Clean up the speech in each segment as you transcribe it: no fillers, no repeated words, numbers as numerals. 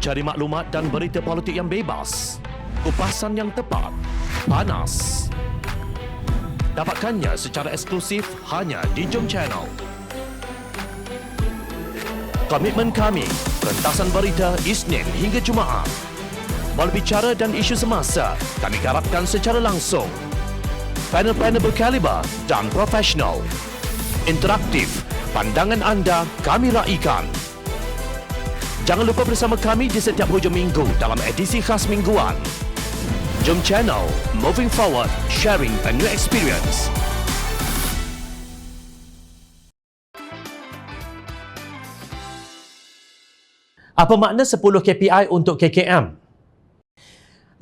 Cari maklumat dan berita politik yang bebas, kupasan yang tepat, panas. Dapatkannya secara eksklusif hanya di Jom Channel. Komitmen kami, pentasan berita Isnin hingga Jumaat. Berbicara dan isu semasa, kami garapkan secara langsung. Panel-panel berkaliber dan profesional. Interaktif, pandangan anda kami raikan. Jangan lupa bersama kami di setiap hujung minggu dalam edisi khas mingguan. Jom Channel, moving forward, sharing a new experience. Apa makna 10 KPI untuk KKM?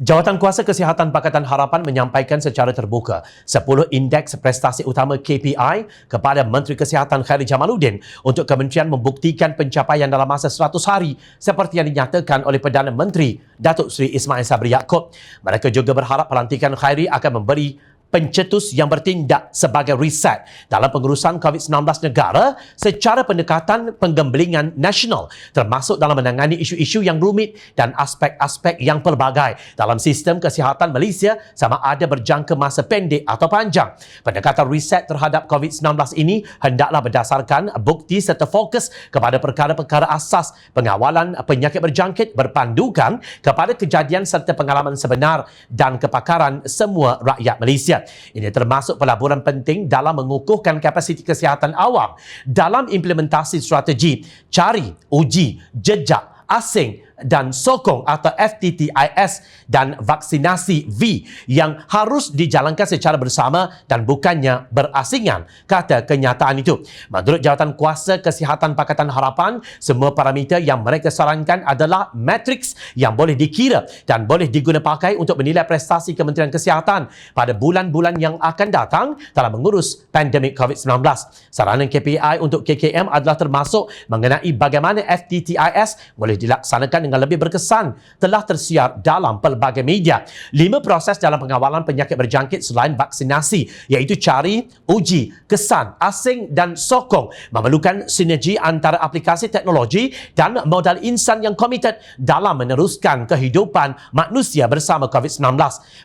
Jawatankuasa Kesihatan Pakatan Harapan menyampaikan secara terbuka 10 indeks prestasi utama KPI kepada Menteri Kesihatan Khairi Jamaluddin untuk kementerian membuktikan pencapaian dalam masa 100 hari seperti yang dinyatakan oleh Perdana Menteri Datuk Seri Ismail Sabri Yaakob. Mereka juga berharap pelantikan Khairi akan memberi pencetus yang bertindak sebagai riset dalam pengurusan COVID-19 negara secara pendekatan penggemblingan nasional termasuk dalam menangani isu-isu yang rumit dan aspek-aspek yang pelbagai dalam sistem kesihatan Malaysia sama ada berjangka masa pendek atau panjang. Pendekatan riset terhadap COVID-19 ini hendaklah berdasarkan bukti serta fokus kepada perkara-perkara asas pengawalan penyakit berjangkit berpandukan kepada kejadian serta pengalaman sebenar dan kepakaran semua rakyat Malaysia. Ini termasuk pelaburan penting dalam mengukuhkan kapasiti kesihatan awam dalam implementasi strategi cari, uji, jejak, asing dan sokong atau FTTIS dan vaksinasi V yang harus dijalankan secara bersama dan bukannya berasingan, kata kenyataan itu. Menurut Jawatankuasa Kesihatan Pakatan Harapan, semua parameter yang mereka sarankan adalah matriks yang boleh dikira dan boleh diguna pakai untuk menilai prestasi Kementerian Kesihatan pada bulan-bulan yang akan datang dalam mengurus pandemik COVID-19. Saranan KPI untuk KKM adalah termasuk mengenai bagaimana FTTIS boleh dilaksanakan dengan lebih berkesan telah tersiar dalam pelbagai media. 5 proses dalam pengawalan penyakit berjangkit selain vaksinasi iaitu cari, uji, kesan, asing dan sokong memerlukan sinergi antara aplikasi teknologi dan modal insan yang komited dalam meneruskan kehidupan manusia bersama COVID-19.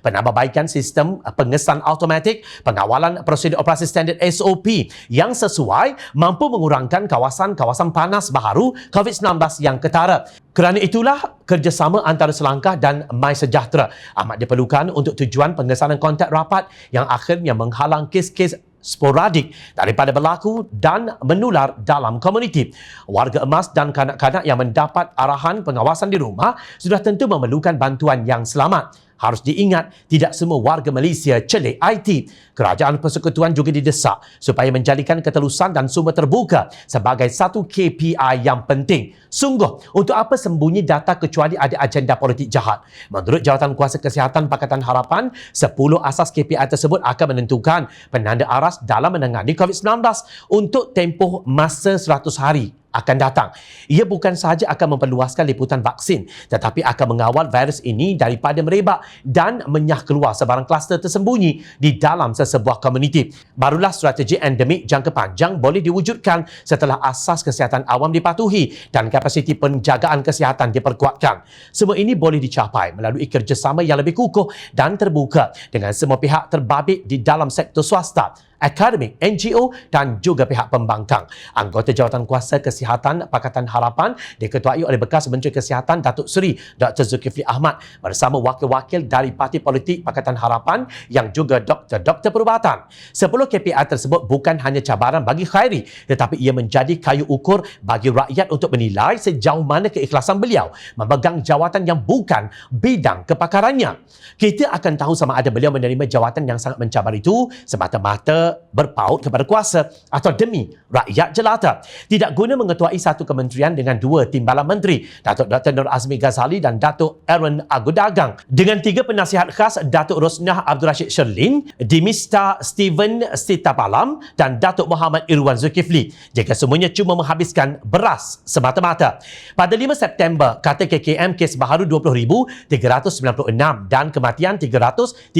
Penambahbaikan sistem pengesan automatik, pengawalan prosedur operasi standard SOP yang sesuai mampu mengurangkan kawasan-kawasan panas baharu COVID-19 yang ketara. Kerana itulah, kerjasama antara Selangkah dan MySejahtera amat diperlukan untuk tujuan pengesanan kontak rapat yang akhirnya menghalang kes-kes sporadik daripada berlaku dan menular dalam komuniti. Warga emas dan kanak-kanak yang mendapat arahan pengawasan di rumah sudah tentu memerlukan bantuan yang selamat. Harus diingat, tidak semua warga Malaysia celik IT. Kerajaan Persekutuan juga didesak supaya menjadikan ketelusan dan sumber terbuka sebagai satu KPI yang penting. Sungguh, untuk apa sembunyi data kecuali ada agenda politik jahat? Menurut Jawatankuasa Kesihatan Pakatan Harapan, 10 asas KPI tersebut akan menentukan penanda aras dalam menangani COVID-19 untuk tempoh masa 100 hari akan datang. Ia bukan sahaja akan memperluaskan liputan vaksin tetapi akan mengawal virus ini daripada merebak dan menyah keluar sebarang kluster tersembunyi di dalam sesebuah komuniti. Barulah strategi endemik jangka panjang boleh diwujudkan setelah asas kesihatan awam dipatuhi dan kapasiti penjagaan kesihatan diperkuatkan. Semua ini boleh dicapai melalui kerjasama yang lebih kukuh dan terbuka dengan semua pihak terbabit di dalam sektor swasta, akademik, NGO dan juga pihak pembangkang. Anggota Jawatankuasa Kesihatan Pakatan Harapan diketuai oleh bekas Menteri Kesihatan Datuk Seri Dr. Zulkifli Ahmad bersama wakil-wakil dari parti politik Pakatan Harapan yang juga doktor-doktor perubatan. 10 KPI tersebut bukan hanya cabaran bagi Khairi tetapi ia menjadi kayu ukur bagi rakyat untuk menilai sejauh mana keikhlasan beliau memegang jawatan yang bukan bidang kepakarannya. Kita akan tahu sama ada beliau menerima jawatan yang sangat mencabar itu semata-mata berpaut kepada kuasa atau demi rakyat jelata. Tidak guna mengetuai satu kementerian dengan 2 timbalan menteri, Datuk Dr. Nur Azmi Ghazali dan Datuk Aaron Agudagang. Dengan 3 penasihat khas, Datuk Rosnah Abdul Rashid Sherlin, Dimista Steven Sitapalam dan Datuk Muhammad Irwan Zulkifli. Jika semuanya cuma menghabiskan beras semata-mata. Pada 5 September, kata KKM kes baharu 20,396 dan kematian 336.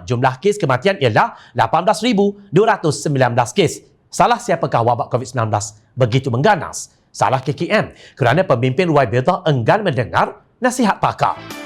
Jumlah kes kematian ialah 18,219 kes. Salah siapakah wabak COVID-19 begitu mengganas? Salah KKM kerana pemimpin Ruwaibidah enggan mendengar nasihat pakar.